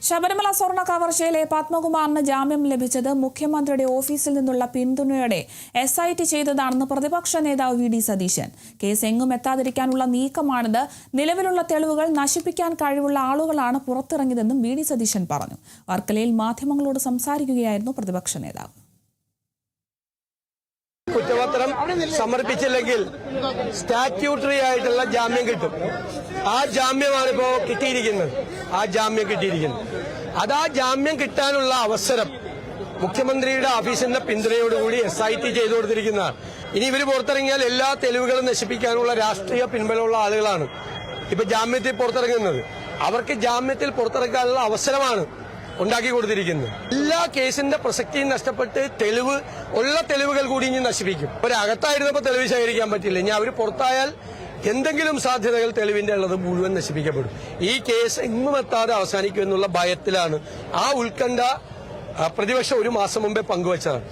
ശബരിമല സ്വർണ്ണ കവർച്ചയിലെ പത്മകുമാറിന് ജാമ്യം ലഭിച്ചത് മുഖ്യമന്ത്രിയുടെ ഓഫീസിൽ നിന്നുള്ള പിന്തുണയോടെ SIT ചെയ്തതാണെന്ന് പ്രതിപക്ഷ നേതാവ് വി.ഡി. സതീശൻ. കേസ് എങ്ങും എത്താതിരിക്കാനുള്ള നീക്കമാണിത്. നിലവിലുള്ള തെളിവുകൾ നശിപ്പിക്കാൻ കഴിവുള്ള ആളുകളാണ് പുറത്തിറങ്ങിയതെന്നും വി.ഡി. സതീശൻ പറഞ്ഞു. വർക്കലയിൽ മാധ്യമങ്ങളോട് സംസാരിക്കുകയായിരുന്നു പ്രതിപക്ഷ നേതാവ്. കുറ്റപത്രം സമർപ്പിച്ചില്ലെങ്കിൽ സ്റ്റാറ്റ്യൂട്ടറി ആയിട്ടുള്ള ജാമ്യം കിട്ടും. ആ ജാമ്യമാണ് ഇപ്പോൾ കിട്ടിയിരിക്കുന്നത്. അത് ആ ജാമ്യം കിട്ടാനുള്ള അവസരം മുഖ്യമന്ത്രിയുടെ ഓഫീസിന്റെ പിന്തുണയോടുകൂടി SIT ചെയ്തു കൊടുത്തിരിക്കുന്നതാണ്. ഇനി ഇവർ പുറത്തിറങ്ങിയാൽ എല്ലാ തെളിവുകളും നശിപ്പിക്കാനുള്ള രാഷ്ട്രീയ പിൻബലമുള്ള ആളുകളാണ് ഇപ്പൊ ജാമ്യത്തിൽ പുറത്തിറങ്ങുന്നത്. അവർക്ക് ജാമ്യത്തിൽ പുറത്തിറക്കാനുള്ള അവസരമാണ് ഉണ്ടാക്കി കൊടുത്തിരിക്കുന്നത്. എല്ലാ കേസിന്റെ പ്രസക്തിയും നഷ്ടപ്പെട്ട് ഉള്ള തെളിവുകൾ കൂടി ഇനി നശിപ്പിക്കും. അവരകത്തായിരുന്നപ്പോൾ തെളിവ് ശേഖരിക്കാൻ പറ്റില്ല. ഇനി അവർ പുറത്തായാൽ എന്തെങ്കിലും സാധ്യതകൾ തെളിവിന്റെ ഉള്ളത് മുഴുവൻ നശിപ്പിക്കപ്പെടും. ഈ കേസ് എങ്ങും എത്താതെ അവസാനിക്കുമെന്നുള്ള ഭയത്തിലാണ്. ആ ഉത്കണ്ഠ പ്രതിപക്ഷം ഒരു മാസം മുമ്പേ പങ്കുവച്ചതാണ്.